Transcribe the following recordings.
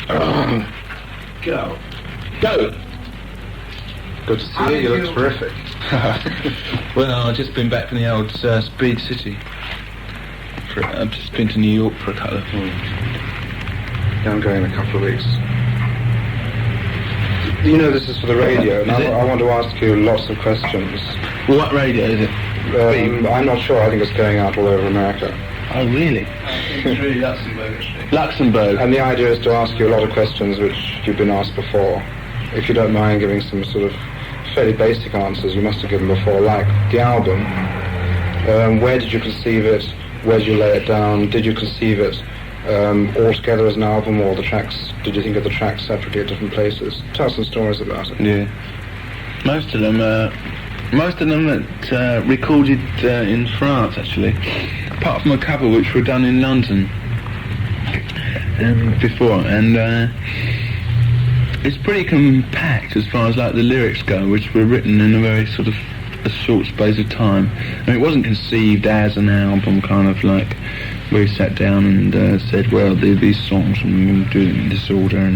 Go. Good to see you. You look terrific. Well, I've just been back from the old Speed City. I've just been to New York for a couple of weeks. Yeah, I'm going in a couple of weeks. You know this is for the radio, and I want to ask you lots of questions. What radio is it? I'm not sure. I think it's going out all over America. Oh, really? It's really Luxembourg, actually. Luxembourg. And the idea is to ask you a lot of questions which you've been asked before. If you don't mind giving some sort of fairly basic answers, you must have given before, like the album. Where did you conceive it? Where did you lay it down? Did you conceive it all together as an album, or the tracks? Did you think of the tracks separately at different places? Tell some stories about it. Yeah. Most of them recorded in France, actually. Apart from a couple which were done in London before, and it's pretty compact as far as like the lyrics go, which were written in a very sort of a short space of time. I mean, it wasn't conceived as an album, kind of like we sat down and said, well, these songs and we'll do them in this order,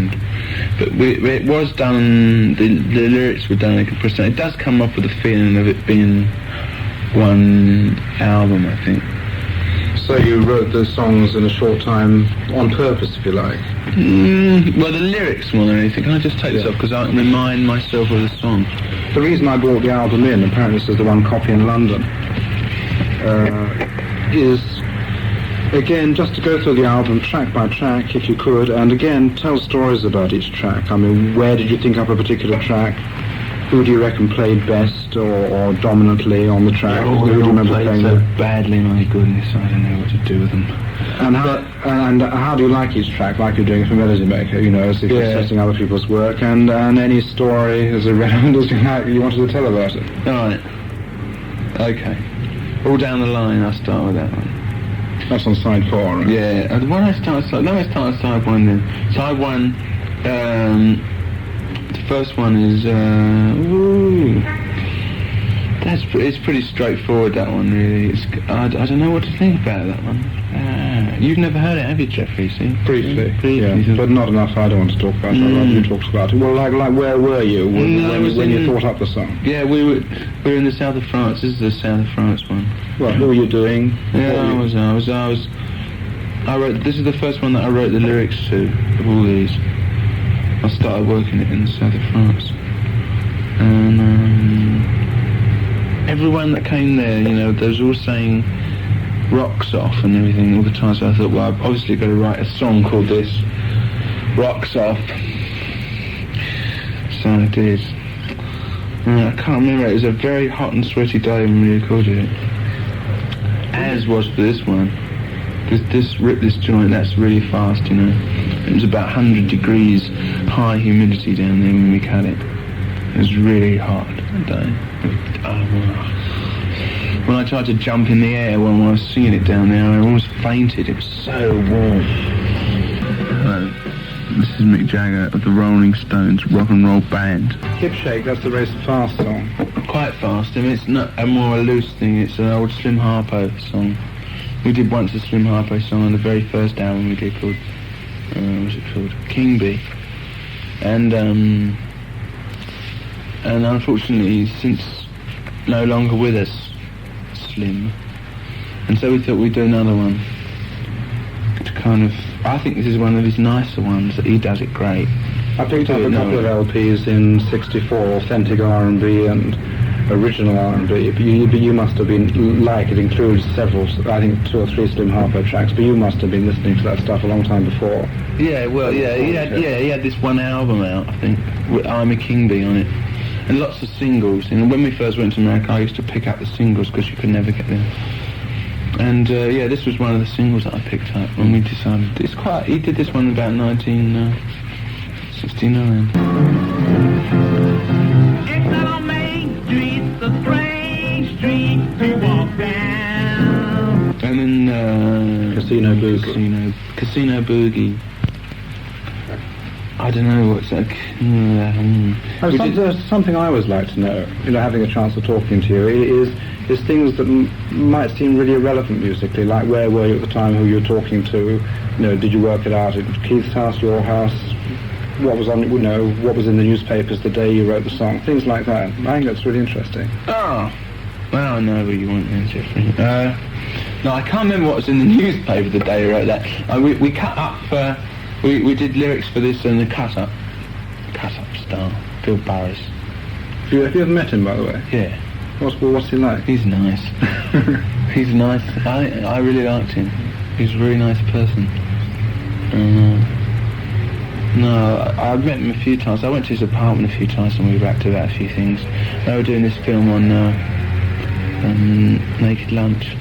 but it was done. The lyrics were done in comparison. It does come up with the feeling of it being one album, I think. So you wrote the songs in a short time on purpose, if you like? Well, the lyrics more than anything. Can I just take this off, because I can remind myself of the song. The reason I brought the album in, apparently this is the one copy in London, is, again, just to go through the album track by track, if you could, and again, tell stories about each track. I mean, where did you think up a particular track? Who do you reckon played best or dominantly on the track? Who do you remember played playing so them? badly, my goodness, I don't know what to do with them. And how do you like each track, like you're doing for Melody Maker, you know, as if you're setting other people's work, and any story as irrelevant as you wanted to tell about it? Alright. Okay. All down the line, I'll start with that one. That's on side 4, right? Yeah, let's start at side 1 then. Side 1, the first one is, it's pretty straightforward, that one, really. I don't know what to think about that one. You've never heard it, have you, Geoffrey? See? Briefly, yeah, but not enough. I don't want to talk about it. I'd rather you talked about it. Well, like where were you when you thought up the song? Yeah, we were in the south of France. This is the south of France one. What were you doing? Yeah, I wrote. This is the first one that I wrote the lyrics to of all these. I started working it in the south of France, and everyone that came there, you know, they was all saying "rocks off" and everything all the time. So I thought, well, I've obviously got to write a song called this, "Rocks Off." So I did. I can't remember. It was a very hot and sweaty day when we recorded it, as was for this one. This joint, that's really fast, you know. It was about 100 degrees high humidity down there when we cut it. It was really hot that day. When I tried to jump in the air when I was singing it down there, I almost fainted. It was so warm. This is Mick Jagger of the Rolling Stones Rock and Roll Band. Hip Shake, that's the very fast song. Quite fast. I mean, it's not a more loose thing. It's an old Slim Harpo song. We did once a Slim Harpo song on the very first album we did called, what was it called? King Bee. And unfortunately, since no longer with us, Slim. And so we thought we'd do another one. To kind of, I think this is one of his nicer ones, that he does it great. I picked up a couple of LPs in '64, authentic R&B and original R&B, but you must have been, it includes several, I think 2 or 3 Slim Harpo tracks, but you must have been listening to that stuff a long time before. Yeah, well, he had this one album out, I think, with I'm a King Bee on it, and lots of singles. And when we first went to America, I used to pick up the singles because you could never get them. And this was one of the singles that I picked up when we decided, he did this one about 1969. The strange street to walk down. And then Casino Boogie. Casino Boogie. I don't know what's like. There's something I always like to know, you know, having a chance of talking to you, is things that might seem really irrelevant musically, like where were you at the time, who you were talking to, you know, did you work it out at Keith's house, your house, what was on, what was in the newspapers the day you wrote the song, things like that. I think that's really interesting. Oh, well, I know what you want then, Geoffrey. No, I can't remember what was in the newspaper the day I wrote that. We cut up, we did lyrics for this and the cut-up star, Bill Burris. Have you ever met him, by the way? Yeah. What's he like? He's nice. He's nice. I really liked him. He's a really nice person. No, I've met him a few times. I went to his apartment a few times and we rapped about a few things. They were doing this film on Naked Lunch.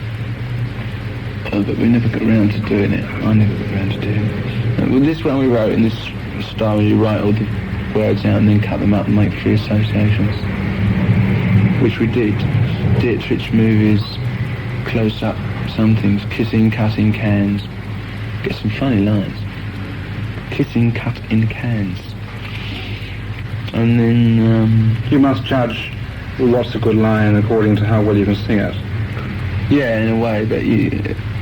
But we never got around to doing it. I never got around to doing it. Well, this one we wrote in this style where you write all the words out and then cut them up and make free associations. Which we did. Dietrich movies, close up, some things, kissing, cutting cans. Get some funny lines. Kissing, cut in cans. And then... You must judge what's a good line according to how well you can sing it. Yeah, in a way, but you...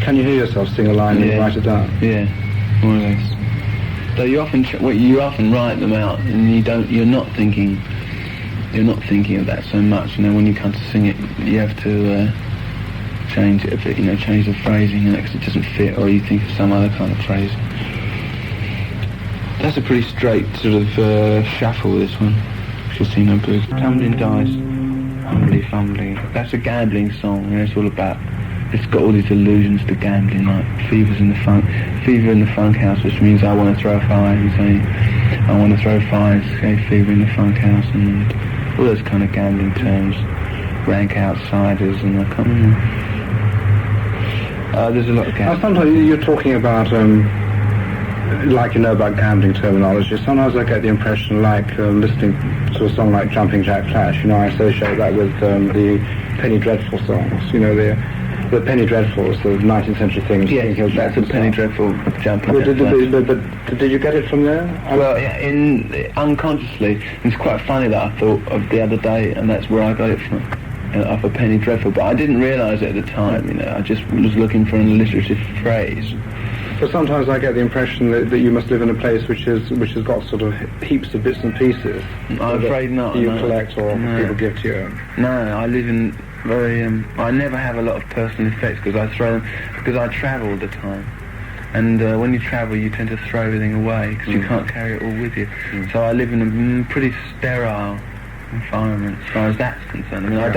Can you hear yourself sing a line and write it down? Yeah, more or less. Though you often write them out and you're not thinking of that so much. When you come to sing it, you have to change it a bit. Change the phrasing, because it doesn't fit, or you think of some other kind of phrase. That's a pretty straight sort of shuffle. This one, Casino Blues, Tumbling Dice, Humbly Fumbly. That's a gambling song. It's all about. It's got all these allusions to gambling, like Fever in the Funk House, which means I want to throw a five. You say, I want to throw fives. Okay, Fever in the Funk House, and all those kind of gambling terms. Rank outsiders, and I can't remember. There's a lot of gambling. Sometimes you're talking about, about gambling terminology. Sometimes I get the impression, listening to a song like Jumping Jack Flash, I associate that with the Penny Dreadful songs. The Penny Dreadfuls, the 19th century things. Yeah, that's a Penny Dreadful Jumping Jack Flash. But did you get it from there? Well, yeah, unconsciously. It's quite funny that I thought of the other day, and that's where I got it from. Off a Penny Dreadful, but I didn't realise it at the time, I just was looking for an alliterative phrase. But sometimes I get the impression that you must live in a place which has got sort of heaps of bits and pieces. I'm afraid not. You collect or people give to you. No, I live in very. I never have a lot of personal effects because I travel all the time, and when you travel, you tend to throw everything away because you can't carry it all with you. So I live in a pretty sterile environment as far as that's concerned. I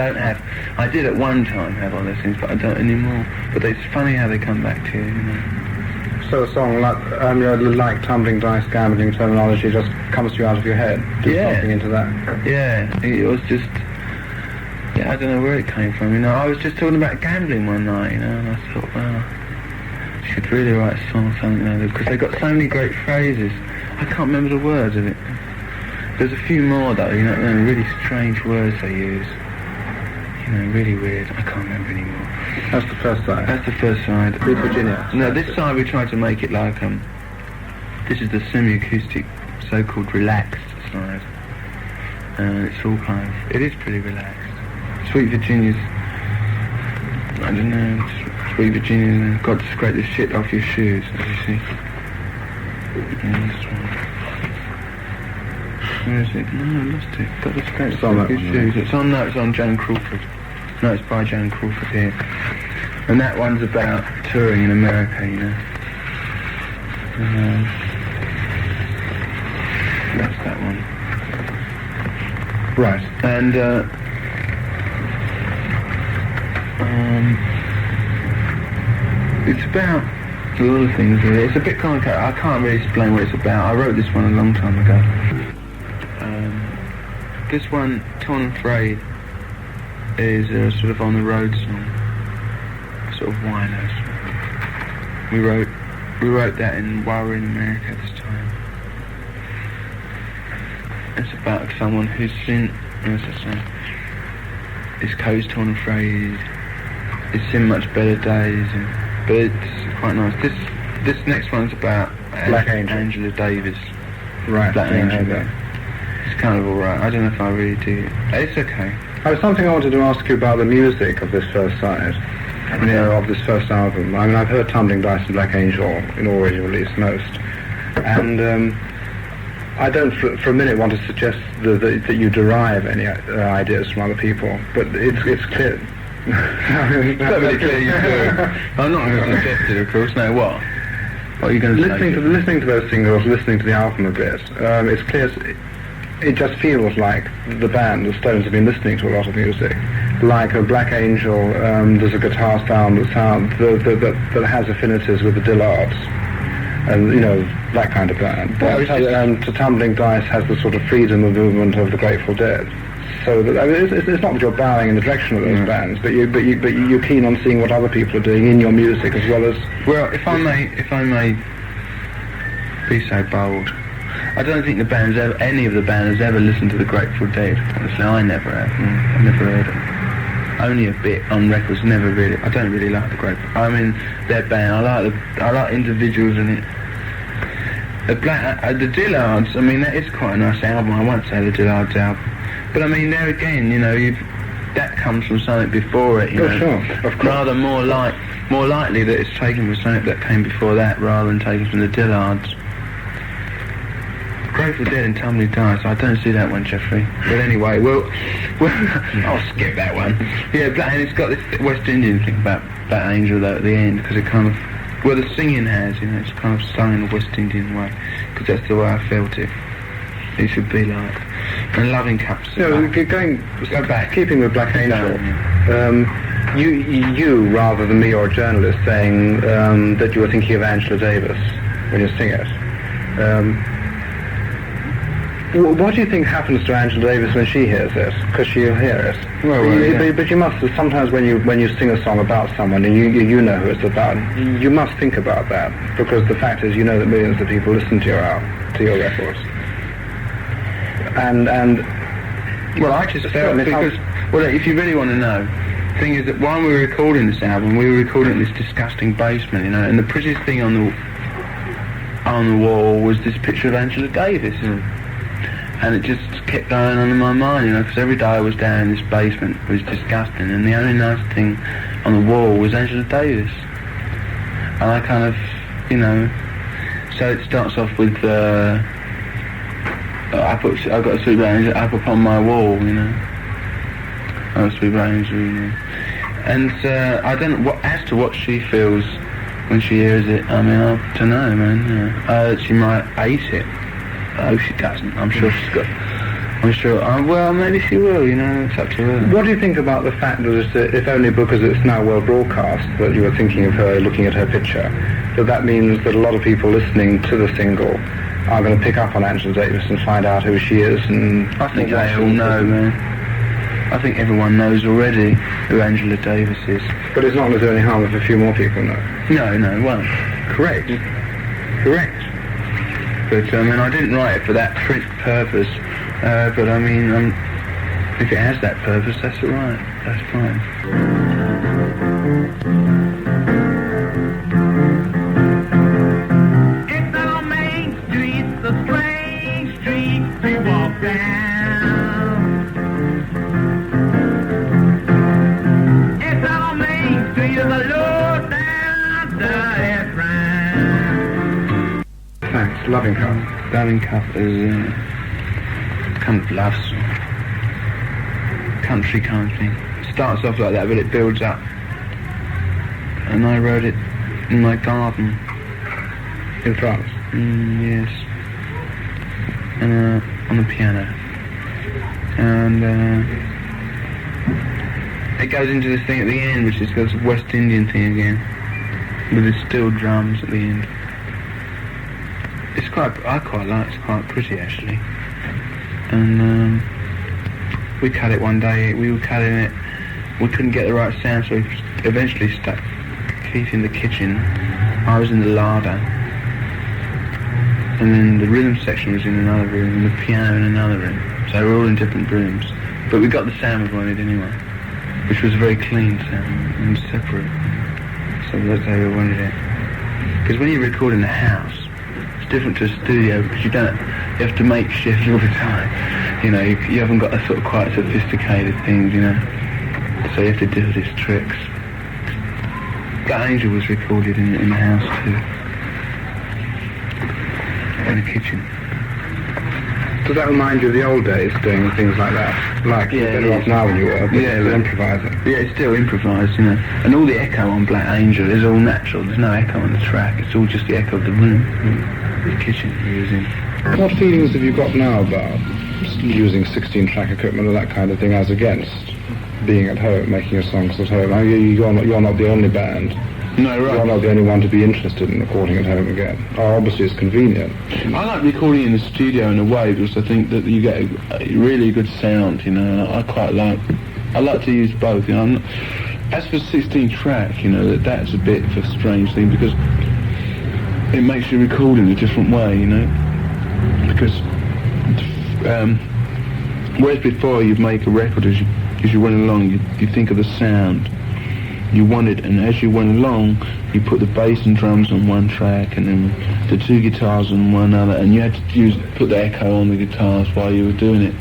did at one time have all those things, but I don't anymore. But it's funny how they come back to you. So a song like Tumbling Dice, gambling terminology just comes to you out of your head. Do something into that. Yeah, it was just. Yeah, I don't know where it came from. I was just talking about gambling one night, and I thought, well, I should really write a song or something because they got so many great phrases. I can't remember the words of it. There's a few more though, really strange words they use. Really weird. I can't remember anymore. That's the first side. That's the first side. With Virginia. No, this side we tried to make it like this is the semi-acoustic, so-called relaxed side. It's all it is pretty relaxed. Sweet Virginia's, I don't know. Sweet Virginia, got to scrape the shit off your shoes, as you see. And this one. Where is it? No, I lost it. Got to scrape It's on that your one, shoes. It's on Joan Crawford. No, it's by Joan Crawford here. And that one's about touring in America, That's that one. Right. And, it's about a lot of things, really. It's a bit complicated. I can't really explain what it's about. I wrote this one a long time ago. This one, Torn and Frayed, is a sort of on the road song, a sort of whino song. We wrote that while we were in America this time. It's about someone who's seen, his coat's torn and frayed. He's seen much better days, but it's quite nice. This next one's about Angela Davis. Right. Black Angel. It's kind of alright. I don't know if I really do. It's okay. There's something I wanted to ask you about the music of this first side, of this first album. I've heard Tumbling Dice and Black Angel, already released most. And I don't for a minute want to suggest that you derive any ideas from other people, but it's clear. It's perfectly clear you do. I'm not going to suggest it, of course. No, what? What are you going to say? Listening to those singles, listening to the album a bit, it's clear. It just feels like the band, the Stones, have been listening to a lot of music. Like a Black Angel, there's a guitar sound that has affinities with the Dillards, and that kind of band. To Tumbling Dice has the sort of freedom of movement of the Grateful Dead. So it's not that you're bowing in the direction of those bands, but you're keen on seeing what other people are doing in your music as well as. Well, if I may be so bold, I don't think any of the band has ever listened to the Grateful Dead. Honestly, I never have. I never heard it. Only a bit on records. Never really. I don't really like the Grateful. I mean, their band. I like individuals in it. The Dillards. I mean, that is quite a nice album. I won't say the Dillards album, but I mean, there again, that comes from something before it. Sure, of course. Rather more likely that it's taken from something that came before that, rather than taken from the Dillards. Grateful Dead and Tumbling Dice, I don't see that one, Geoffrey. But anyway, well, I'll skip that one. Yeah, and it's got this West Indian thing about Angel though at the end, because it kind of, well, the singing has, it's kind of sung in a West Indian way, because that's the way I felt it. It should be like. And Loving Cups. Go back. Keeping with Black Angel. You rather than me or a journalist saying that you were thinking of Angela Davis when you sing it. What do you think happens to Angela Davis when she hears it? Because she'll hear it. Well, but you must sometimes when you sing a song about someone and you know who it's about, you must think about that, because the fact is that millions of people listen to your records. And well, I just felt because if you really want to know, the thing is that while we were recording this album, we were recording in this disgusting basement, and the prettiest thing on the wall was this picture of Angela Davis. And it just kept going on in my mind, because every day I was down in this basement, it was disgusting, and the only nice thing on the wall was Angela Davis. And I kind of, so it starts off with, I've got a sweet angel up upon my wall, a sweet angel, And I don't know, as to what she feels when she hears it, I mean, I don't know, man. She might hate it. I hope she doesn't. I'm sure she's got. Well, maybe she will. It's up to her. What do you think about the fact that if only because it's now well broadcast that you were thinking of her, looking at her picture, that means that a lot of people listening to the single are going to pick up on Angela Davis and find out who she is? And I think they all know, man. I think everyone knows already who Angela Davis is. But it's not going to do any harm if a few more people know. No, it won't. Correct. But I didn't write it for that purpose. But I mean, if it has that purpose, that's all right. That's fine. It's on Main Street, the strange street to walk down. It's on Main Street, the low down dirty frown. Thanks. Loving Cup. Loving Cup is kind of love song, country kind of thing. It starts off like that, but it builds up. And I wrote it in my garden. In France? Yes. And on the piano. And it goes into this thing at the end, which is this West Indian thing again, with the steel drums at the end. I quite like it. It's quite pretty actually. And we cut it one day. We were cutting it. We couldn't get the right sound, so we eventually stuck Keith in the kitchen. I was in the larder, and then the rhythm section was in another room, and the piano in another room. So we were all in different rooms, but we got the sound we wanted anyway, which was a very clean sound and separate. So that's how we wanted it. Because when you record in a house, different to a studio, because you have to make shifts all the time. You haven't got a sort of quite sophisticated things, so you have to do these tricks. That Angel was recorded in the house too, in the kitchen. Does that remind you of the old days, doing things like that? Like, you're better off now than you were, but still improvising. Yeah, it's still improvised, you know. And all the echo on Black Angel is all natural. There's no echo on the track. It's all just the echo of the room, the kitchen you're using. What feelings have you got now about using 16-track equipment or that kind of thing as against being at home, making your songs at home? I mean, you're not the only band. No, right. You're not the only one to be interested in recording at home again. Oh, obviously it's convenient. I like recording in the studio in a way because I think that you get a really good sound, you know. I like to use both, you know. As for 16-track, you know, that's a bit of a strange thing because it makes you record in a different way, you know. Because whereas before you'd make a record as you went along, you think of the sound you wanted, and as you went along you put the bass and drums on one track and then the two guitars on one other, and you had to put the echo on the guitars while you were doing it.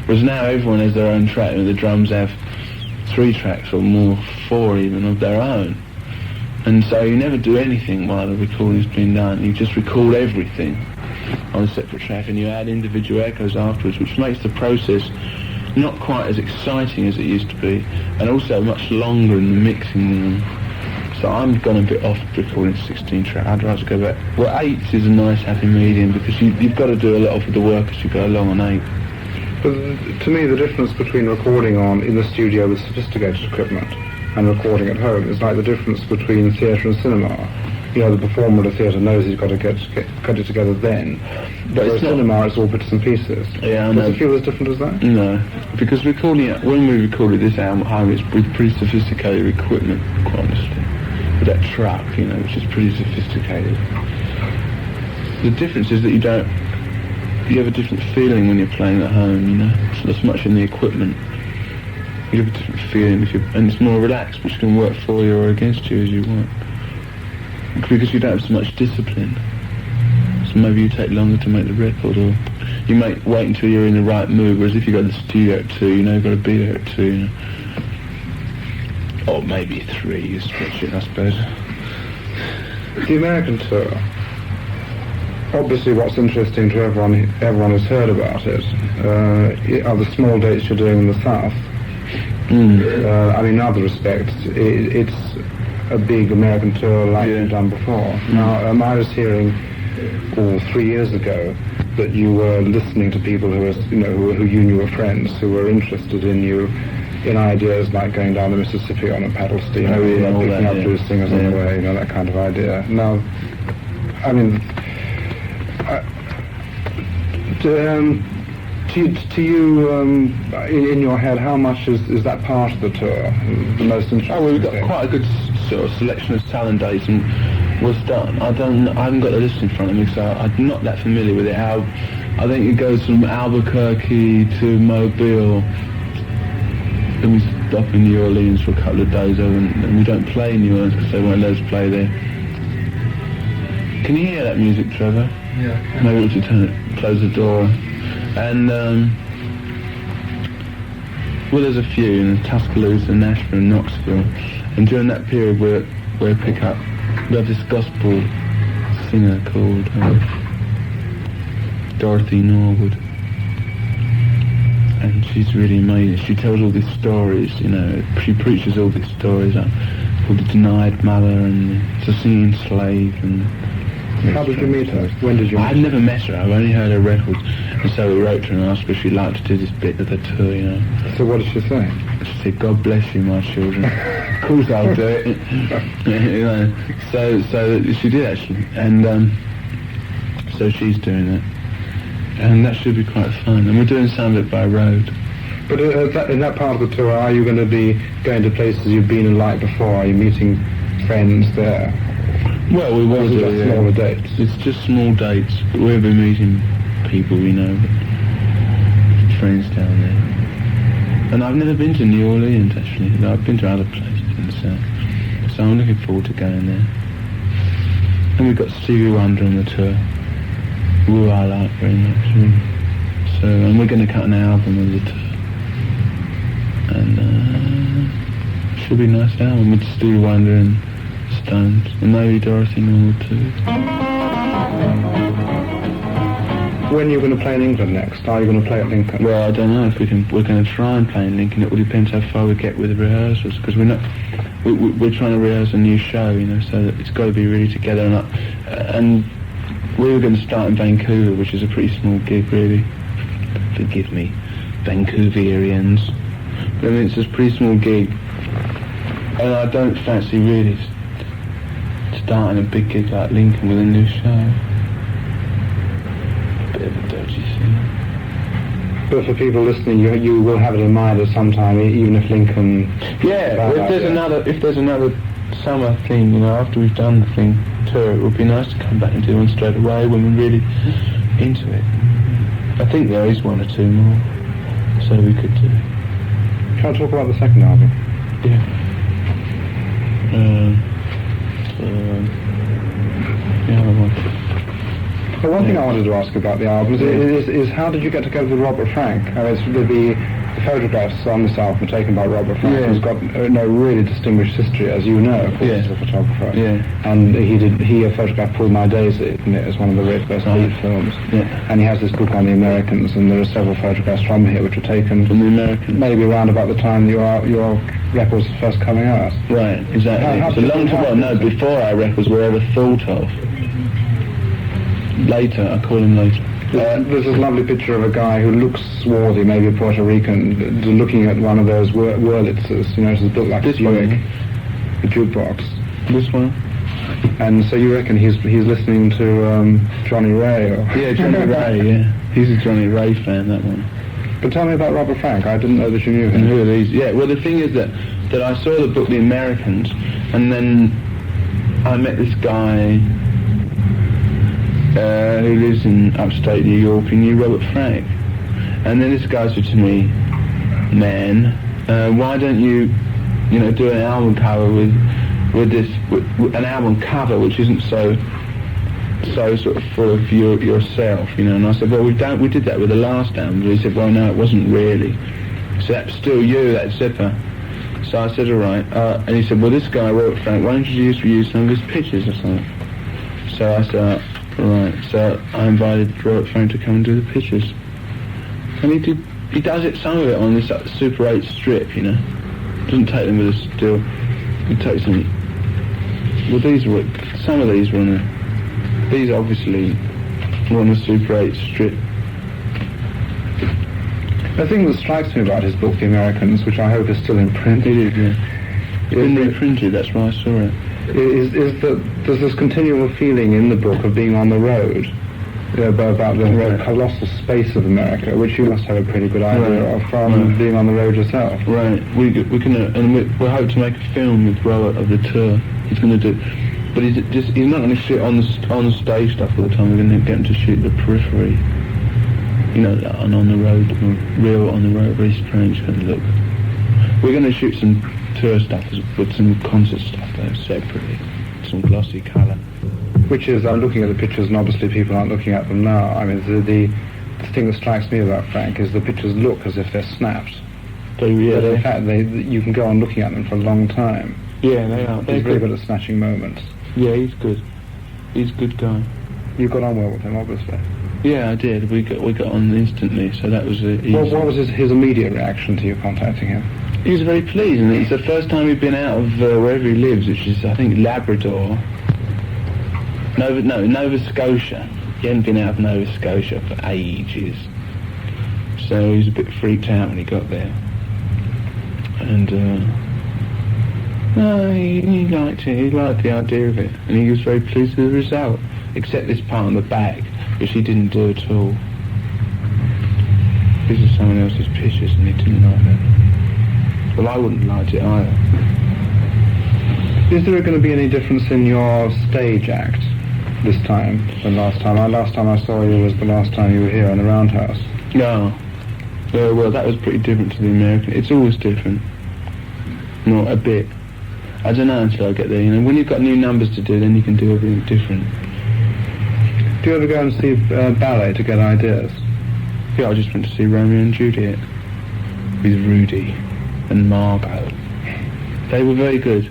Whereas now everyone has their own track, and the drums have 3 tracks or more, 4 even, of their own. And so you never do anything while the recording's been done. You just record everything on a separate track, and you add individual echoes afterwards, which makes the process not quite as exciting as it used to be, and also much longer in the mixing room. So I'm gone a bit off recording 16-track. I'd rather go back. Well, 8 is a nice happy medium because you've got to do a lot of the work as you go along on 8. But to me, the difference between recording in the studio with sophisticated equipment and recording at home is like the difference between theatre and cinema. You know, the performer at a theatre knows he's got to get it together then. But in cinema, it's all bits and pieces. Yeah, I Does know. it feel as different as that? No, because when we recorded this album at home, it's with pretty sophisticated equipment, quite honestly. With that truck, you know, which is pretty sophisticated. The difference is that you have a different feeling when you're playing at home, you know. It's not as much in the equipment. You have a different feeling, and it's more relaxed, which can work for you or against you as you want. Because you don't have so much discipline. So maybe you take longer to make the record, or you might wait until you're in the right mood, whereas if you go to the studio at 2, you know you've got to be there at 2, you know. Or maybe 3, you stretch it, I suppose. The American tour, obviously what's interesting to everyone who's heard about it, are the small dates you're doing in the South. I mean, in other respects, it's a big American tour like you've done before. Now, I was hearing 3 years ago that you were listening to people who you knew were friends, who were interested in you, in ideas like going down the Mississippi on a paddle steamer, picking up blues singers on the way, you know, that kind of idea. Now, I mean, to you, in your head, how much is that part of the tour the most interesting? Oh, well, we've got quite a good sort of selection of talent dates, and we'll start. I haven't got the list in front of me, so I'm not that familiar with it. I think it goes from Albuquerque to Mobile, then we stop in New Orleans for a couple of days, and we don't play in New Orleans because they won't let us play there. Can you hear that music, Trevor? Yeah. Maybe we should close the door. And well, there's a few in Tuscaloosa, Nashville, and Knoxville. And during that period, we have this gospel singer called Dorothy Norwood, and she's really amazing. She tells all these stories, you know. She preaches all these stories called the Denied Mother and the Singing Slave. And how did you meet her? When did you meet her? I'd never met her. I've only heard her records, and so we wrote to her and asked her if she'd like to do this bit of the tour, you know. So what did she say? She said, "God bless you, my children." Of course I'll do it. You know. So she did actually, and so she's doing it, and that should be quite fun. And we're doing some of it by road. But in that part of the tour, are you going to be going to places you've been and liked before? Are you meeting friends there? Well, we will do, just smaller dates. It's just small dates. We'll be meeting people, you know, friends down there. And I've never been to New Orleans, actually. I've been to other places in the South. So I'm looking forward to going there. And we've got Stevie Wonder on the tour, who I like very much. So, and we're going to cut an album of the tour. And it should be a nice album with Stevie Wonder and Stones, and maybe Dorothy Norwood too. When you're going to play in England next? Are you going to play at Lincoln? Well, I don't know if we can. We're going to try and play in Lincoln. It will depend how far we get with the rehearsals, because we're not. We're trying to rehearse a new show, you know, so that it's got to be really together. And we were going to start in Vancouver, which is a pretty small gig, really. Forgive me, Vancouverians. But I mean, it's a pretty small gig, and I don't fancy really starting a big gig like Lincoln with a new show. Bit of a dodgy thing. But for people listening, you will have it in mind at some time, even if Lincoln... Yeah, well, if there's another summer thing, you know, after we've done the thing tour, it would be nice to come back and do one straight away when we're really into it. I think there is one or two more, so we could do. Can I talk about the second album? Yeah. The other one. Well, one thing I wanted to ask about the albums is how did you get together with Robert Frank? The photographs on this album are taken by Robert Frank, who's got really distinguished history, as you know, as a photographer. Yeah. And he photographed Pull My Daisy, and it was one of the very first lead films. Yeah. And he has this book on the Americans, and there are several photographs from here which were taken from the Americans, maybe around about the time your records were first coming out. Right, exactly. It's a long time. No, before our records were ever thought of. Later, I call him later. There's this lovely picture of a guy who looks swarthy, maybe a Puerto Rican, looking at one of those Wurlitzers, you know, it's built like a Buick, a jukebox. This one? And so you reckon he's listening to Johnny Ray? Or Yeah, Johnny Ray, yeah. He's a Johnny Ray fan, that one. But tell me about Robert Frank. I didn't know that you knew him. And who are these? Yeah, well, the thing is that I saw the book The Americans, and then I met this guy who lives in upstate New York, and knew Robert Frank. And then this guy said to me, man, why don't you do an album cover with an album cover which isn't so sort of full of yourself, you know? And I said, well, we did that with the last album. But he said, well, no, it wasn't really. So that's still you, that zipper. So I said, all right. And he said, well, this guy, Robert Frank, why don't you just use some of his pictures or something? So I said, right. So I invited Robert Frank to come and do the pictures. And he does some of it on this Super 8 strip, you know. Doesn't take them with a still. He takes them. Well, some of these were on these obviously were on the Super 8 strip. The thing that strikes me about his book, The Americans, which I hope is still in print. It is, yeah. It's been reprinted, that's why I saw it. Is that there's this continual feeling in the book of being on the road, about the colossal space of America, which you must have a pretty good idea of from being on the road yourself. Right. We can and we hope to make a film with Robert of the tour. He's going to do, but he's not going to shoot on the stage stuff all the time. We're going to get him to shoot the periphery, you know, and on the road, real on the road, very strange kind of look. We're going to shoot some tour stuff with some concert stuff though, separately, some glossy colour. Which is, I'm looking at the pictures, and obviously people aren't looking at them now. I mean, the thing that strikes me about Frank is the pictures look as if they're snapped. But in fact, you can go on looking at them for a long time. Yeah, they are. He's very good at snatching moments. Yeah, he's good. He's a good guy. You got on well with him, obviously. Yeah, I did. We got on instantly, so that was easy. What was his immediate reaction to you contacting him? He was very pleased, and it's the first time he'd been out of wherever he lives, which is, I think, Labrador. Nova Scotia. He hadn't been out of Nova Scotia for ages. So he was a bit freaked out when he got there. And, no, he liked it. He liked the idea of it. And he was very pleased with the result. Except this part on the back, which he didn't do at all. These are someone else's pictures, and he didn't like that. Well, I wouldn't have liked it either. Is there going to be any difference in your stage act this time than last time? Last time I saw you was the last time you were here in the Roundhouse. No. Well, that was pretty different to the American. It's always different. Not a bit. I don't know until I get there, you know. When you've got new numbers to do, then you can do everything different. Do you ever go and see ballet to get ideas? Yeah, I just went to see Romeo and Juliet with Rudy and Margot. They were very good.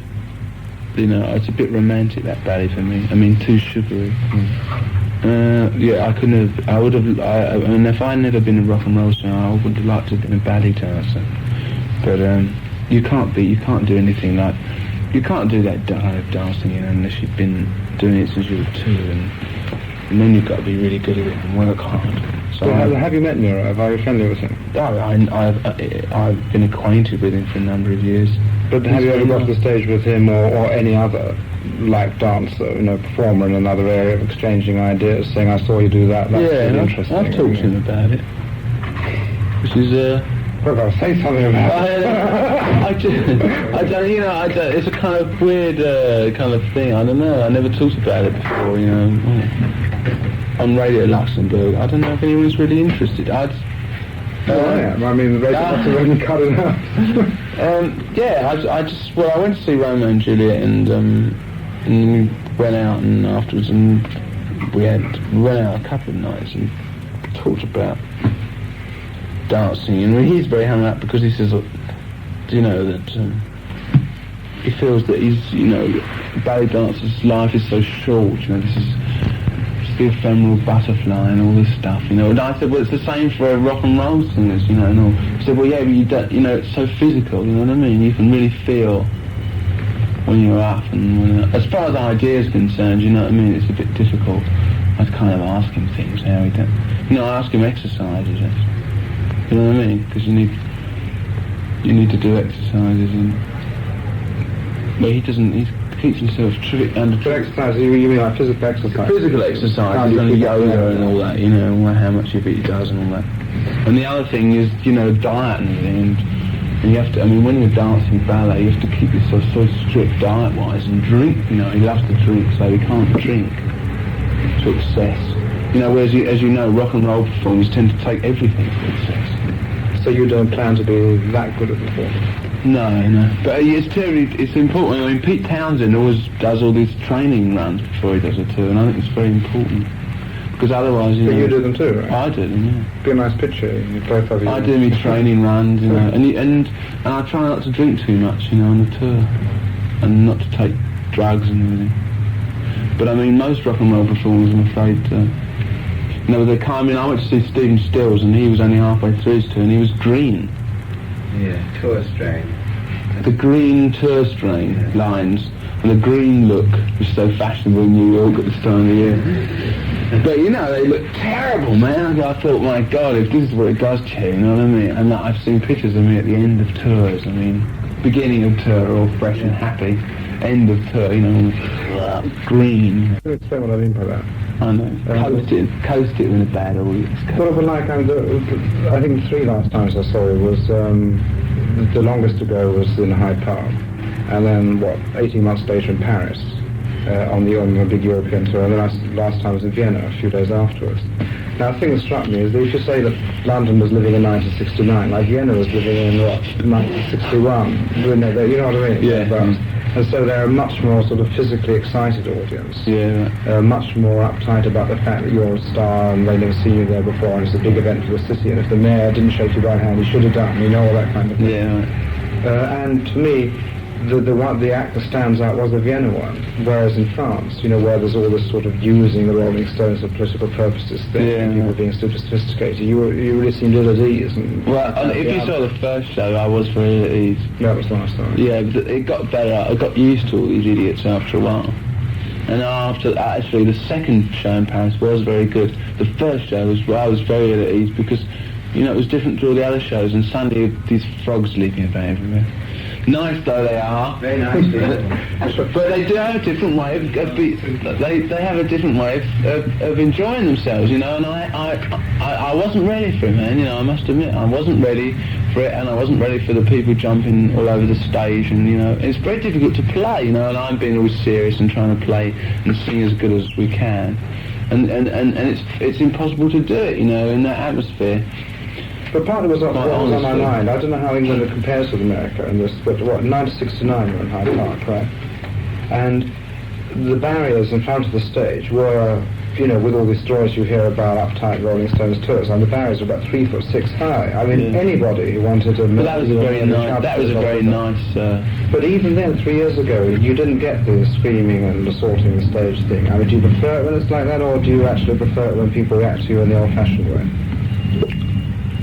You know, it's a bit romantic, that ballet, for me. I mean, too sugary. Yeah, I couldn't have. I would have. And if I'd never been a rock and roll star, I would have liked to have been a ballet dancer. But you can't do anything like. You can't do that dancing, unless you've been doing it since you were 2, and then you've got to be really good at it and work hard. So have you met Miro? Are you friendly with him? I've been acquainted with him for a number of years. But have you ever got to the stage with him or any other, like dancer, performer in another area, of exchanging ideas, saying, I saw you do that, that's really interesting? I've talked to him about it. Which is, well, say something about it. I don't, it's a kind of weird kind of thing, I don't know, I never talked about it before, on Radio Luxembourg. I don't know if anyone's really interested. I am. I mean, the radio must have already cut it out. I went to see Romeo and Juliet, and we went out, and afterwards, and we went out a couple of nights and talked about dancing, and he's very hung up because he says, that he feels that ballet dancer's life is so short, this is the ephemeral butterfly and all this stuff, And I said, well, it's the same for rock and roll singers, and all. He said, well, yeah, but you don't, it's so physical, you know what I mean? You can really feel when you're up, and as far as ideas are concerned, you know what I mean? It's a bit difficult. I'd kind of ask him things, how he does. I ask him exercises, you know what I mean? Because you need to do exercises, but he doesn't. He keeps himself under. For exercise, you mean like physical exercise? Physical exercise, yoga and all that. How much of it he does and all that. And the other thing is, diet and everything. And you have to. I mean, when you're dancing ballet, you have to keep yourself so strict diet-wise and drink. He loves to drink, so he can't drink to excess. Whereas as rock and roll performers tend to take everything to excess. So you don't plan to be that good at performing? No. But it's important. I mean, Pete Townsend always does all these training runs before he does a tour, and I think it's very important. Because otherwise, But you do them too, right? I do them, yeah. Be a nice picture, both of you. I do my training runs, and I try not to drink too much, on the tour, and not to take drugs and everything. But I mean, most rock and roll performers, I'm afraid, they come in. I went to see Stephen Stills, and he was only halfway through his tour, and he was green. Yeah, tour strain. The green tour strain lines, and the green look was so fashionable in New York at this time of the year. But they look terrible, man. I thought, my God, if this is what it does to you, you know what I mean? And I've seen pictures of me at the end of tours. I mean, beginning of tour, all fresh and happy. End of tour, green. Can you explain what I mean by that? I know. Coast it in a bad audience. Sort of like, I think 3 last times I saw it was, the longest ago was in Hyde Park, and then 18 months later in Paris, on the big European tour, and then last time was in Vienna a few days afterwards. Now, the thing that struck me is that if you say that London was living in 1969, like Vienna was living in 1961, you know what I mean? Yeah. And so they're a much more sort of physically excited audience. Yeah. Much more uptight about the fact that you're a star and they've never seen you there before, and it's a big event for the city, and if the mayor didn't shake your right hand, he should have done, all that kind of thing. Yeah. And to me, the act that stands out was the Vienna one, whereas in France, where there's all this sort of using the Rolling Stones for political purposes thing, and people being super sophisticated, you really seemed ill at ease. Well, if you saw the first show, I was very at ease. That was last time. Yeah, but it got better. I got used to all these idiots after a while. And actually, the second show in Paris was very good. The first show I was very at ease because, it was different to all the other shows, and suddenly these frogs leaping about everywhere. Nice though they are. Very nice, but they do have a different way they have a different way of enjoying themselves, and I wasn't ready for it, man, I must admit, I wasn't ready for it, and I wasn't ready for the people jumping all over the stage, and it's very difficult to play, and I'm being all serious and trying to play and sing as good as we can, and it's impossible to do it, in that atmosphere. But part of it was what was on my mind. I don't know how England compares with America in this, but 1969 we were in Hyde Park, right? And the barriers in front of the stage were you know, with all these stories you hear about uptight Rolling Stones tours, and the barriers are about 3'6" high. I mean, anybody who wanted to... But that was a very nice... That was a very nice... But even then, 3 years ago, you didn't get the screaming and assaulting the stage thing. I mean, do you prefer it when it's like that, or do you actually prefer it when people react to you in the old-fashioned way?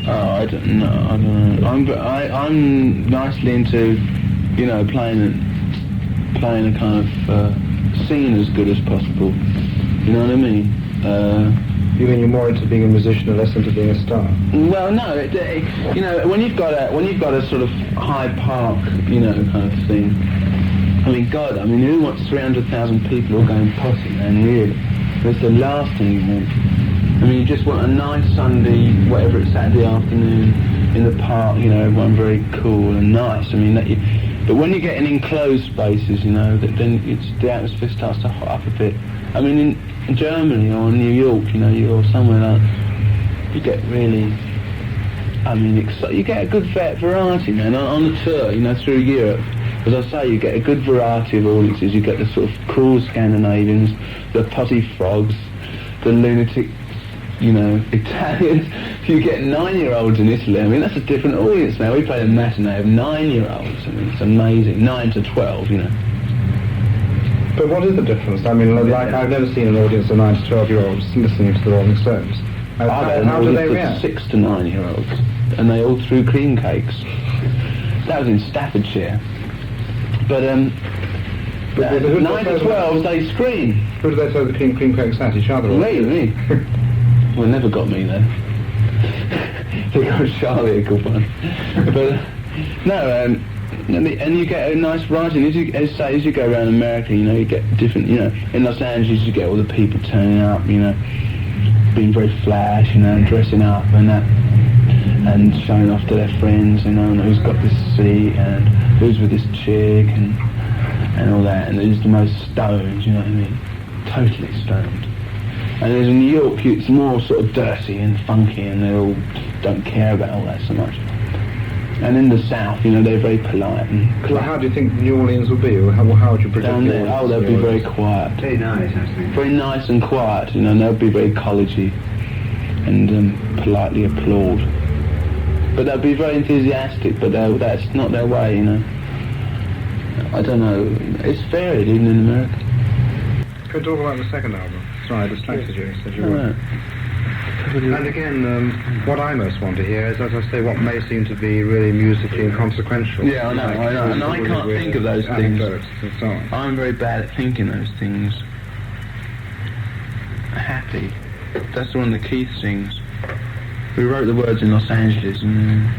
Oh, I don't know. I'm nicely into, you know, playing a kind of scene as good as possible. You know what I mean? You mean you're more into being a musician and less into being a star? Well, no. You know, when you've got a sort of Hyde Park, you know, kind of thing. I mean, God, I mean, who wants 300,000 people all going potty, man? Really? That's the last thing you want. I mean, you just want a nice Sunday, whatever it's Saturday afternoon, in the park. You know, everyone very cool and nice. I mean, but when you get in enclosed spaces, you know, then the atmosphere starts to hot up a bit. I mean, in Germany or New York, you know, or somewhere like, you get really, I mean, you get a good variety, man, on the tour, you know, through Europe. As I say, you get a good variety of audiences. You get the sort of cool Scandinavians, the potty frogs, the lunatic, you know, Italians. You get 9-year-olds in Italy. I mean, that's a different audience now. We played a matinee of 9-year-olds. I mean, it's amazing. 9 to 12, you know. But what is the difference? I mean, like, I've never seen an audience of 9 to 12-year-olds listening to the Rolling Stones. How do they react? 6 to 9-year-olds, and they all threw cream cakes. That was in Staffordshire. But 9 to 12, they scream. Who do they throw the cream cakes at? Each other? Me. Well, never got me then. They got Charlie a good one. But no, and you get a nice variety. As you go around America, you know, you get different. You know, in Los Angeles, you get all the people turning up. You know, being very flash. You know, dressing up and that, and showing off to their friends. You know, and who's got this seat and who's with this chick and all that. And it's the most stoned. You know what I mean? Totally stoned. And as in New York, it's more sort of dirty and funky, and they all don't care about all that so much. And in the South, you know, they're very polite and... Well, how do you think New Orleans will be? Or how would you predict down there? Oh, they'll be very quiet. Very nice, actually. Very nice and quiet, you know, and they'll be very collegey and politely applaud. But they'll be very enthusiastic, but that's not their way, you know. I don't know. It's varied, even in America. Can we talk about the second album? Sorry, I distracted you. Said you Right. And again, what I most want to hear is, as I say, what may seem to be really musically inconsequential. Yeah, I know, and I can't think of those things. And so on. I'm very bad at thinking those things. Happy. That's the one that Keith sings. We wrote the words in Los Angeles, and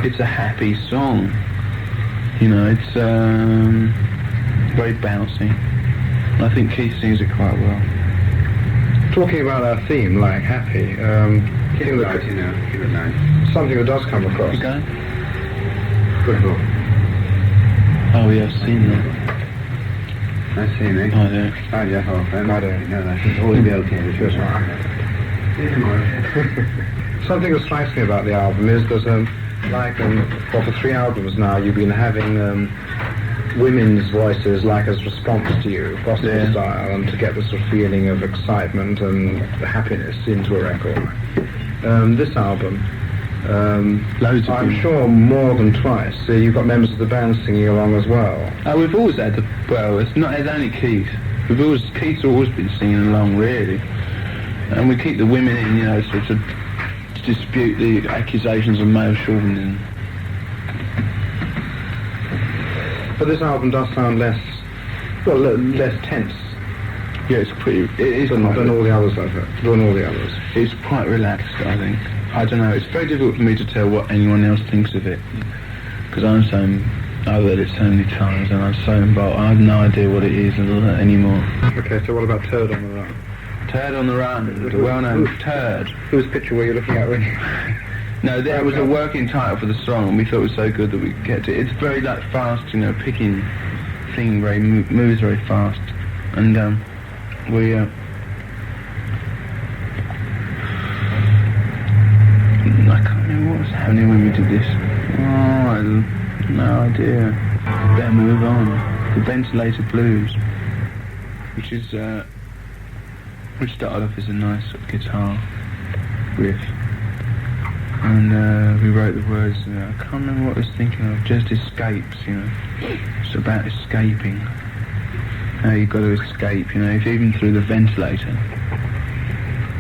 it's a happy song. You know, it's very bouncy. I think Keith sings it quite well. Talking about our theme, like happy, Keep it nice, you know. Keep it nice. something that does come across. You going? Good book. Oh yeah, I've seen that. Nice seeing you. Oh yeah. Hi, Jeff. Hi there. No, that should always be okay. Sure, Something that strikes me about the album is that, for 3 albums now, you've been having women's voices, like as response to you, gospel style, and to get this sort of feeling of excitement and happiness into a record. This album, Loads of I'm them. sure more than twice, you've got members of the band singing along as well. We've always had it's only Keith. Keith's always been singing along, really. And we keep the women in, you know, sort of to dispute the accusations of male chauvinism. But this album does sound less tense Yeah, it's pretty. It is than quite, all the others I've heard. Than all the others. It's quite relaxed, I think. I don't know. It's very difficult for me to tell what anyone else thinks of it, because I've heard it so many times and I'm so involved. I have no idea what it is anymore. Okay, so what about Turd on the Run? Turd on the Run, the well-known Turd. Whose picture were you looking at when you... No, that was a working title for the song, and we thought it was so good that we kept it. It's very like fast, you know, picking thing, very moves very fast, and we. I can't remember what was happening when we did this. Oh, I have no idea. Better move on. The Ventilator Blues, which is which started off as a nice sort of guitar riff. And we wrote the words, I can't remember what I was thinking of, just escapes, you know. It's about escaping. How you've got to escape, you know, if even through the ventilator.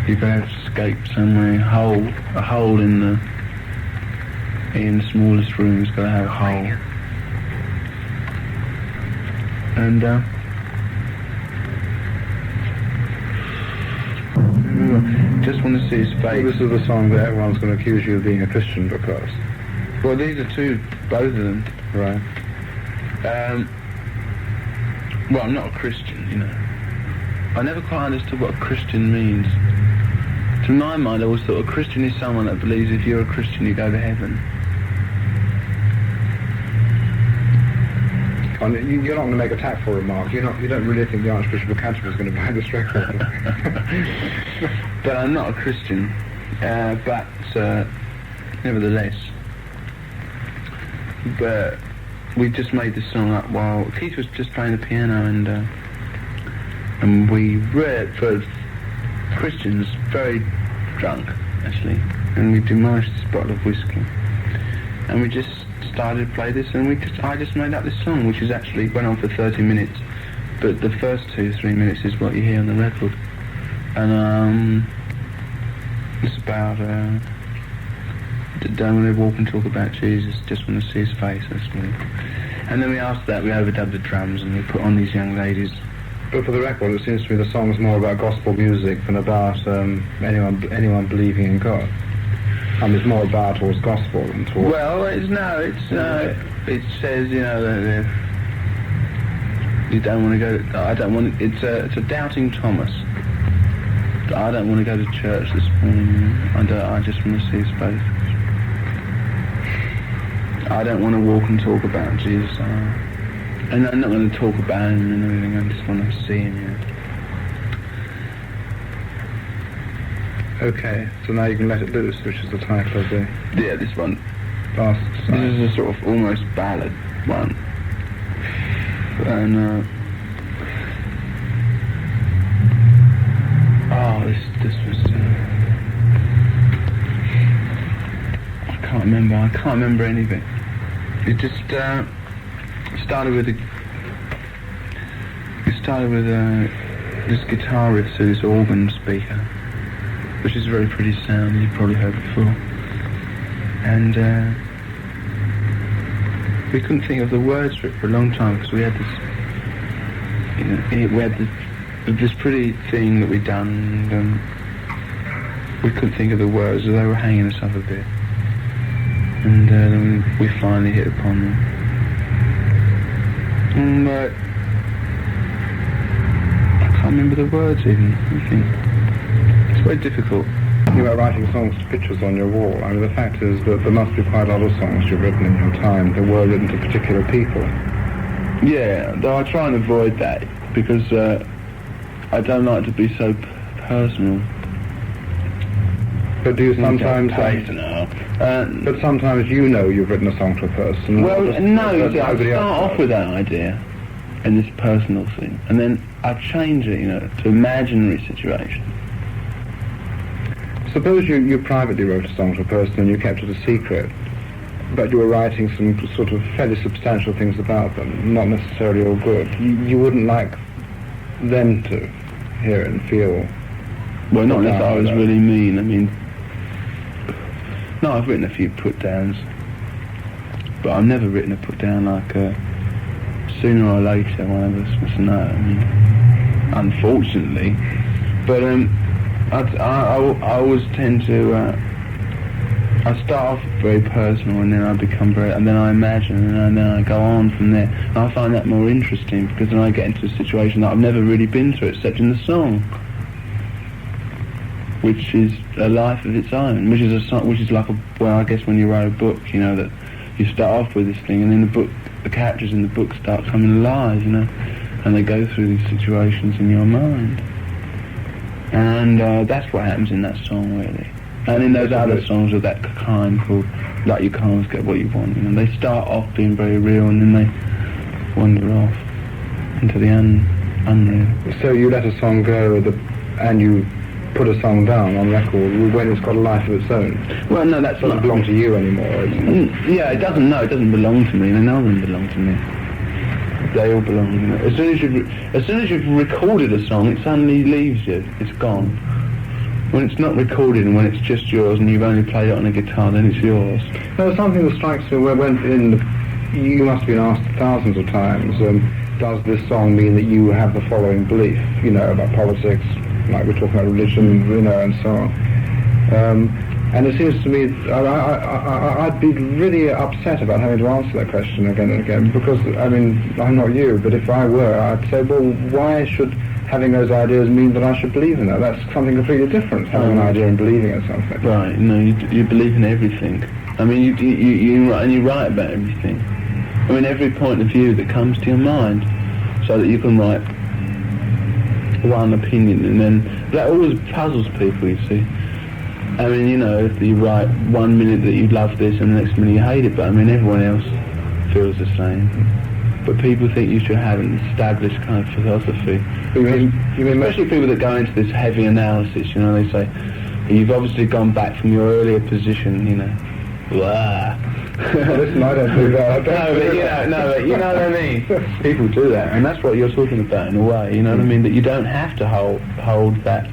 You've got to escape somewhere, a hole in the smallest room has got to have a hole. And just want to see his face. This is the song that everyone's going to accuse you of being a Christian because. Well, these are both of them. Right. Well, I'm not a Christian, you know. I never quite understood what a Christian means. To my mind, I always thought a Christian is someone that believes if you're a Christian, you go to heaven. And you're not going to make a tactful remark. You don't really think the Archbishop of Canterbury is going to buy this record. But I'm not a Christian. But nevertheless. But we just made this song up while Keith was just playing the piano, and we were, for Christians, very drunk actually, and we demolished this bottle of whiskey, and we just started to play this, and I just made up this song, which is actually went on for 30 minutes, but the first 2-3 minutes is what you hear on the record, and it's about don't want to walk and talk about Jesus, just want to see his face, that's really. And then after that we overdubbed the drums and we put on these young ladies. But for the record, it seems to me the song's more about gospel music than about anyone believing in God. And it's more about towards gospel than towards... Well, it says, you know, that you don't want to go, it's a doubting Thomas. I don't want to go to church this morning, I just want to see his face. I don't want to walk and talk about Jesus. And I'm not going to talk about him and everything, I just want to see him, yeah. Okay, so now you can Let It Loose, which is the title of the... Yeah, this one. Last song. This is a sort of almost ballad one. And, this was... I can't remember any of it. It just started with this guitar riff to this organ speaker, which is a very pretty sound, you've probably heard before. And we couldn't think of the words for it for a long time because we had this, you know, we had this pretty thing that we'd done, and we couldn't think of the words, so they were hanging us up a bit. And then we finally hit upon them. But I can't remember the words even. I think it's very difficult. Talking about writing songs to pictures on your wall, I mean, the fact is that there must be quite a lot of songs you've written in your time that were written to particular people. Yeah, though I try and avoid that because I don't like to be so personal. But do you sometimes... but sometimes you know you've written a song to a person. Well, no, I start off with that idea and this personal thing, and then I change it, you know, to imaginary situation. Suppose you privately wrote a song to a person and you kept it a secret, but you were writing some sort of fairly substantial things about them, not necessarily all good. You wouldn't like them to hear it and feel... Well, not unless I was really mean. I mean, no, I've written a few put-downs, but I've never written a put-down like sooner or later one of us must know. I mean, unfortunately. But I always tend to, I start off very personal and then I become very, and then I imagine and then I go on from there. And I find that more interesting because then I get into a situation that I've never really been through except in the song, which is a life of its own, which is like well, I guess when you write a book, you know, that you start off with this thing and then the characters in the book start coming alive, you know, and they go through these situations in your mind. And that's what happens in that song, really. And in those other songs of that kind called Like You Can't Get What You Want, you know, they start off being very real and then they wander off into the unreal. So you let a song go and you put a song down on record when it's got a life of its own. Well, no, that's It doesn't not belong to you anymore. Yeah, it doesn't. No, it doesn't belong to me. None of them belong to me. They all belong. You know. As soon as you've recorded a song, it suddenly leaves you. It's gone. When it's not recorded and when it's just yours and you've only played it on a guitar, then it's yours. There's something that strikes me you must have been asked thousands of times, does this song mean that you have the following belief, about politics, like we're talking about religion, and so on. And it seems to me, I'd be really upset about having to answer that question again and again, because, I'm not you, but if I were, I'd say, well, why should having those ideas mean that I should believe in that? That's something completely different, having an idea and believing in something. Right, you believe in everything. You write about everything. Every point of view that comes to your mind, so that you can write one opinion, and then that always puzzles people, you see. If you write 1 minute that you love this and the next minute you hate it, but everyone else feels the same. But people think you should have an established kind of philosophy. You mean Especially people that go into this heavy analysis, they say, you've obviously gone back from your earlier position, Blah. Listen, I don't do that. But you know what I mean? People do that, and that's what you're talking about in a way, you know what I mean? That you don't have to hold that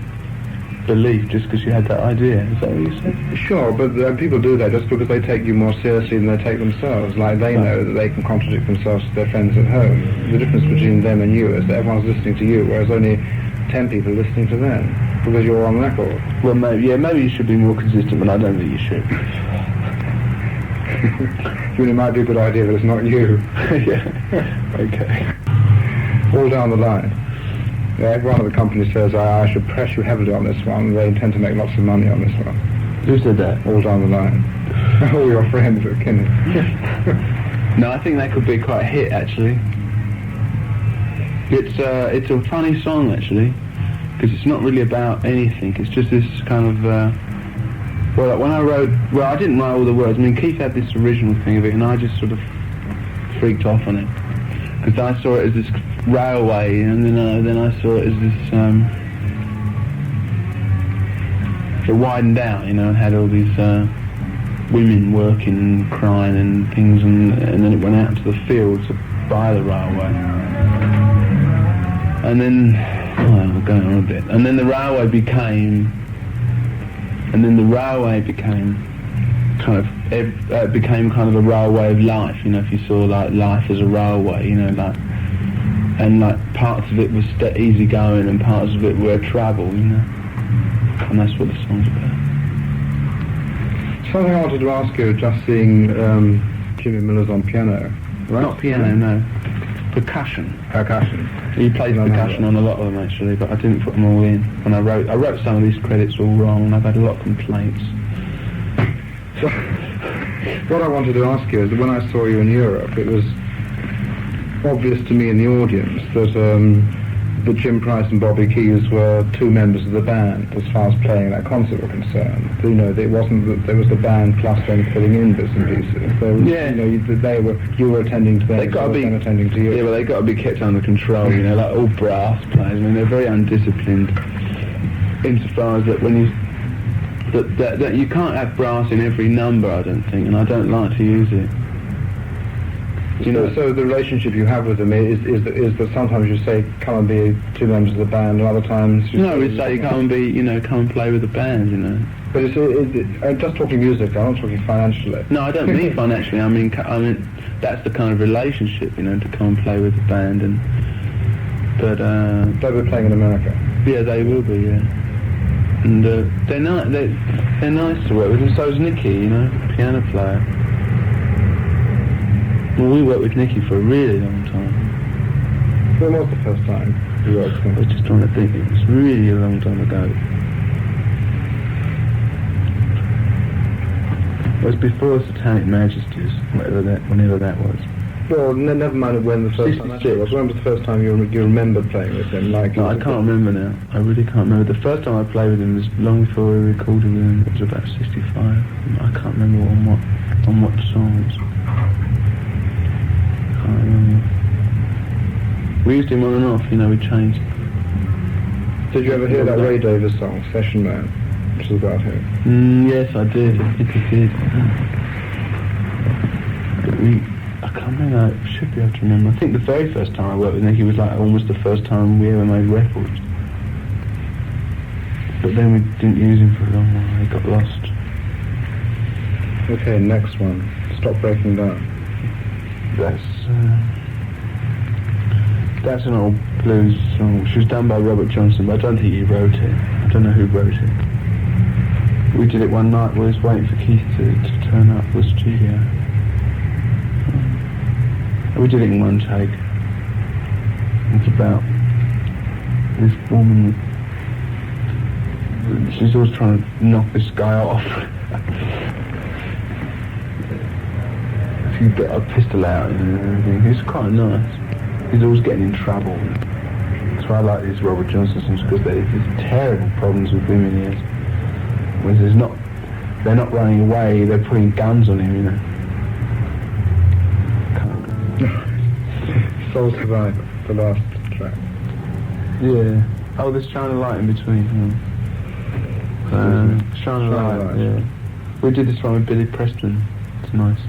belief just because you had that idea. Is that what you said? Sure, but people do that just because they take you more seriously than they take themselves. Like they know that they can contradict themselves to their friends at home. The difference between them and you is that everyone's listening to you, whereas only 10 people are listening to them, because you're on record. Well, maybe you should be more consistent, but I don't think you should. It might be a good idea, but it's not you. Yeah. Okay. All down the line. Everyone at the company says, I should press you heavily on this one. They intend to make lots of money on this one. Who said that? All down the line. All your friends at Kinney. No, I think that could be quite a hit, actually. It's a funny song, actually, because it's not really about anything. It's just this kind of... when I wrote... Well, I didn't write all the words. Keith had this original thing of it, and I just sort of freaked off on it. Because I saw it as this railway, and then I saw it as this... it widened out, and had all these women working and crying and things, and then it went out to the fields by the railway. And then... I'm going on a bit. And then the railway became kind of a railway of life, if you saw like life as a railway, and like parts of it was easy going and parts of it were travel, and that's what the song's about. Something I wanted to ask you, just seeing Jimmy Miller's on piano, right? Not piano, no. Percussion. He plays percussion on a lot of them, actually, but I didn't put them all in. When I wrote some of these credits all wrong, and I've had a lot of complaints. So, what I wanted to ask you is that when I saw you in Europe, it was obvious to me in the audience that Jim Price and Bobby Keys were two members of the band as far as playing that concert were concerned. It wasn't that there was the band plus them filling in bits and pieces. There was, you were attending to them, They got to be attending to you. Yeah, but they got to be kept under control. Like all brass players. They're very undisciplined. Insofar as that when you that you can't have brass in every number, I don't think, and I don't like to use it. So the relationship you have with them is that sometimes you say come and be two members of the band, and other times we say come and play with the band, But I'm just talking music. I'm not talking financially. No, I don't mean financially. I mean that's the kind of relationship, to come and play with the band, but they were playing in America. Yeah, they will be. Yeah. And they're nice to work with, and so is Nicky, piano player. Well, we worked with Nicky for a really long time. When was the first time you worked with him? I was just trying to think. It was really a long time ago. It was before Satanic Majesties, whenever that was. Well, never mind when the first time actually was. When was the first time you remember playing with him? No, I can't remember now. I really can't remember. The first time I played with him was long before we recorded with him. It was about 65. I can't remember on what songs. I can't remember. We used him on and off, we changed. Did you ever hear that Ray Davis song, Session Man, which is about him? Yes, I did. I think I did. I can't remember. I should be able to remember. I think the very first time I worked with Nick, it was like almost the first time we ever made records. But then we didn't use him for a long while. He got lost. Okay, next one. Stop Breaking Down. That's an old blues song, which was done by Robert Johnson, but I don't think he wrote it. I don't know who wrote it. We did it one night. We was waiting for Keith to turn up to the studio. We did it in one take. It's about this woman. She's always trying to knock this guy off. She got a pistol out and everything. It's quite nice. He's always getting in trouble. That's why I like these Robert Johnson songs, because there's terrible problems with women he has. Whereas they're not running away, they're putting guns on him, you know. Soul Survivor, the last track. Yeah. Oh, there's Shine a Light in between. Shine a Light, yeah. We did this one with Billy Preston. It's nice.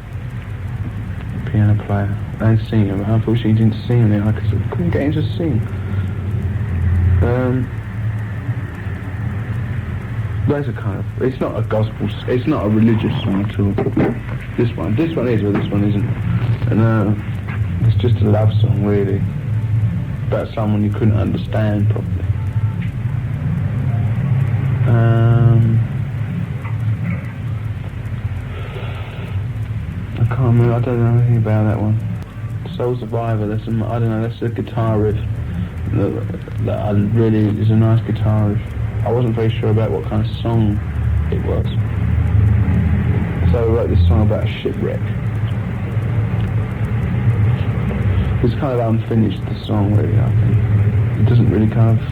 Piano player. And singer, but unfortunately he didn't sing it. I couldn't get him to sing. Those are kind of... It's not a gospel... It's not a religious song at all. This one is, but this one isn't. And it's just a love song, really. About someone you couldn't understand properly. I can't remember, I don't know anything about that one. Soul Survivor, that's a guitar riff that I really is a nice guitar riff. I wasn't very sure about what kind of song it was. So I wrote this song about a shipwreck. It's kind of unfinished, the song, really, I think. It doesn't really kind of...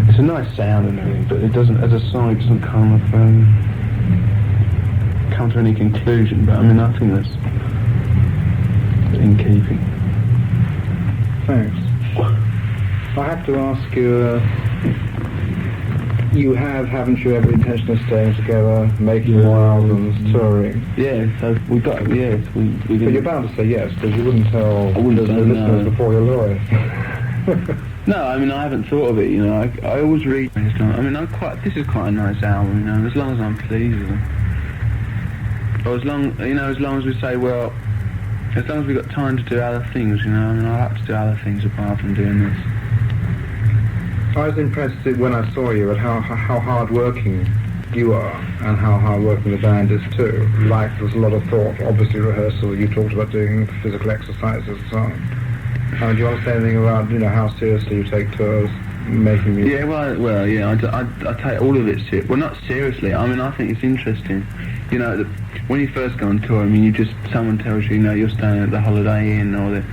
It's a nice sound and everything, but it doesn't, as a song, it doesn't kind of come to any conclusion, but I mean, I think that's in keeping. Thanks. I have to ask you, you haven't you, every intention of staying together, making more albums, touring? Yeah, so we got, yes, we But you're bound to say yes, because you wouldn't tell the listeners before your lawyer. No, I mean, I haven't thought of it, you know, I always read, I mean, this is quite a nice album, you know, as long as I'm pleased with them. Or as long as we say, well, as long as we've got time to do other things, you know, I mean, I like to do other things apart from doing this. I was impressed when I saw you at how hard-working you are and how hard-working the band is too. Like, there's a lot of thought, obviously rehearsal, you talked about doing physical exercises and so on. Do you want to say anything about, you know, how seriously you take tours, making music? Yeah, well, yeah, I take all of it seriously. Well, not seriously, I mean, I think it's interesting. You know, when you first go on tour, I mean, someone tells you, you know, you're staying at the Holiday Inn or the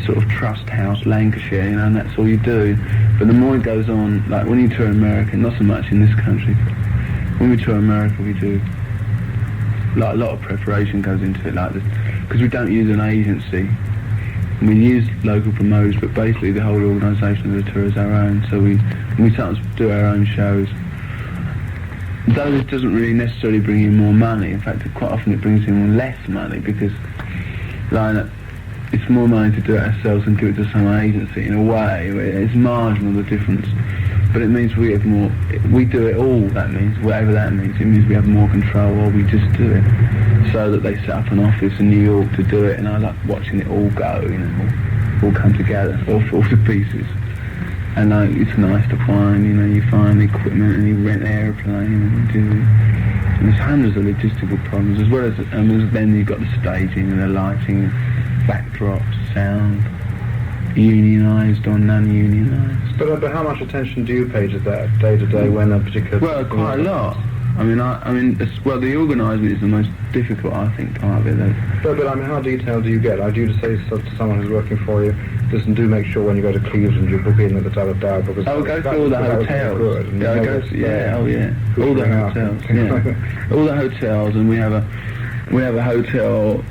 sort of Trust House, Lancashire, you know, and that's all you do. But the more it goes on, like when you tour America, not so much in this country, when we tour America, we do, like, a lot of preparation goes into it, like this, because we don't use an agency. We use local promoters, but basically the whole organisation of the tour is our own, so we sometimes do our own shows. Though this doesn't really necessarily bring in more money, in fact quite often it brings in less money, because like, it's more money to do it ourselves than give it to some agency in a way. It's marginal, the difference, but it means we have more, we do it all, that means, whatever that means, it means we have more control, or we just do it. So that they set up an office in New York to do it, and I like watching it all go, you know, all come together, all fall to pieces. And like, it's nice to find, you know, you find the equipment and you rent an airplane and you do, and there's hundreds of logistical problems, as well as, and then you've got the staging and the lighting, backdrops, sound, unionised or non-unionised. But how much attention do you pay to that day to day when a particular... Well, quite a lot. I mean, the organising is the most difficult, I think, part of it. But I mean, how detailed do you get? I do to say to someone who's working for you, listen, do make sure when you go to Cleveland you book in at the da-da-da, because... Oh, go to all the hotels. All the hotels, yeah. All the hotels, and we have we have a hotel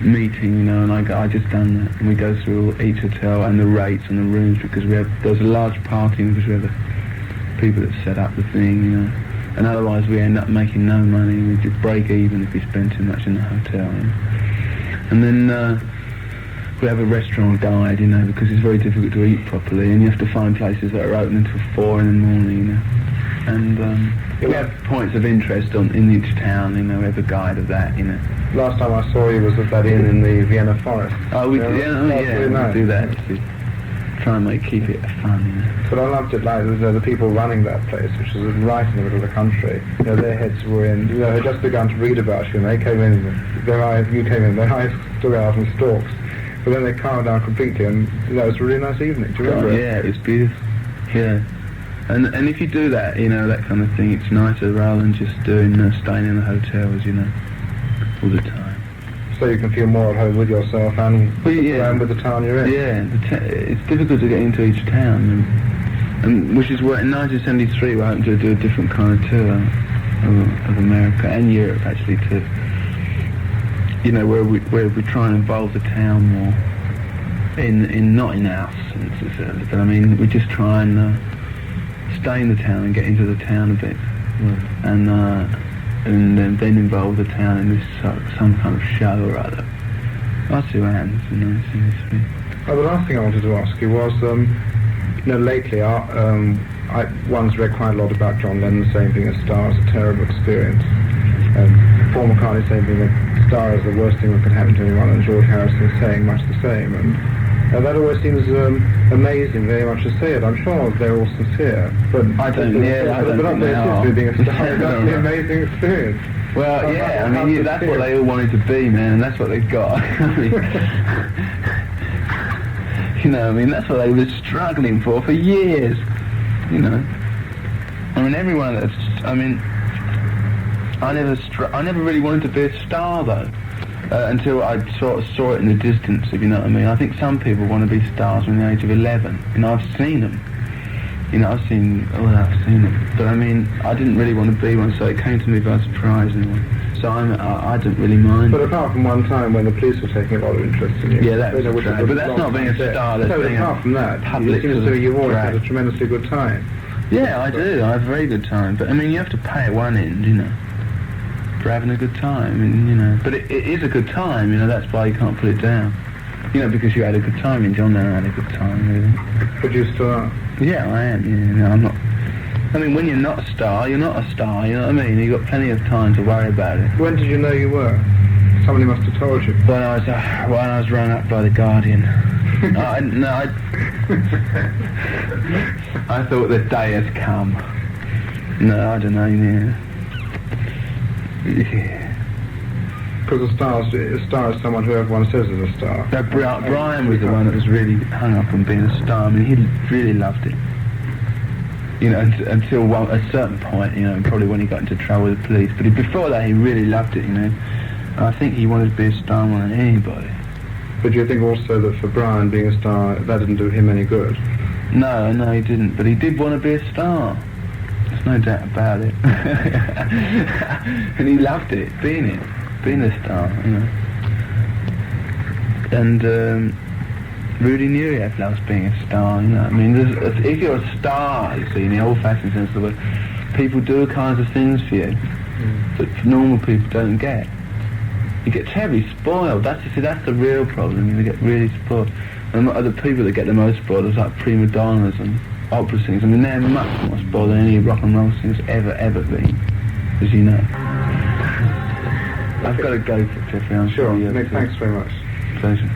meeting, you know, and I just done that, and we go through each hotel and the rates and the rooms, because there's a large party because we have the people that set up the thing, you know, and otherwise we end up making no money. We just break even if we spend too much in the hotel, you know? And then we have a restaurant guide, you know, because it's very difficult to eat properly, and you have to find places that are open until 4 in the morning, you know. And we have points of interest in each town, you know. We have a guide of that, you know. Last time I saw you was at that inn in the Vienna forest. Oh, we do that to try and keep it fun, you know. But I loved it, like the people running that place, which was right in the middle of the country. You know, their heads were in. You know, they had just begun to read about you, and they came in. Their eyes stood out and stalks. But then they calmed down completely, and you know, it was a really nice evening. Do you remember it? Yeah, it was beautiful. Yeah. And if you do that, you know, that kind of thing, it's nicer rather than just staying in the hotels, you know, all the time. So you can feel more at home with yourself and with the town you're in. Yeah, it's difficult to get into each town, and which is where in 1973 we're hoping to do a different kind of tour of America and Europe, actually, to, you know, where we try and involve the town more in not in our sense, but I mean we just try and stay in the town and get into the town a bit, and then involve the town in this some kind of show or other. I'll see what happens, you know. The last thing I wanted to ask you was, you know, lately one's read quite a lot about John Lennon saying being a star is a terrible experience, and Paul McCartney saying being a star is the worst thing that could happen to anyone, and George Harrison saying much the same, and that always seems amazing, very much to say it. I'm sure they're all sincere, but I don't think they are. Being a star, that's an amazing experience. Well, yeah, I mean, that's what they all wanted to be, man, and that's what they've got. You know, I mean, that's what they were struggling for years, you know. I mean, everyone that's, I mean, I never really wanted to be a star, though. Until I sort of saw it in the distance, if you know what I mean. I think some people want to be stars from the age of 11. You know, I've seen them. You know, I've seen them. But I mean, I didn't really want to be one, so it came to me by surprise. Anyway. So I didn't really mind. But apart from one time when the police were taking a lot of interest in you. Yeah, that was right. But that's not being a star. That's being apart from that, public. It seems to me you've always had a tremendously good time. Yeah, I do. I have a very good time. But I mean, you have to pay at one end, you know, for having a good time, and you know. But it is a good time, you know. That's why you can't put it down, you know, because you had a good time. And John Lennon had a good time, really. But you still are. Yeah, I am. You know, I'm not. I mean, when you're not a star, you're not a star. You know what I mean? You've got plenty of time to worry about it. When did you know you were? Somebody must have told you. When I was rung up by the Guardian. I thought the day has come. No, I don't know. Yeah. Because a star is someone who everyone says is a star. No, Brian was the one that was really hung up on being a star. I mean, he really loved it. You know, until a certain point, you know, probably when he got into trouble with the police. But before that, he really loved it, you know. I think he wanted to be a star more than anybody. But do you think also that for Brian being a star, that didn't do him any good? No, he didn't. But he did want to be a star. There's no doubt about it. And he loved it, being a star, you know. And Rudy Nureyev loves being a star, you know. I mean, if you're a star, you see, in the old-fashioned sense of the word, people do kinds of things for you that normal people don't get. You get terribly spoiled. That's the real problem. You get really spoiled. And the people that get the most spoiled are like prima donnas and opera singers. I mean, they're much more spoiled than any rock and roll singers ever been, as you know. I've got to go, Geoffrey. I'm sure. Nick, thanks very much. Pleasure.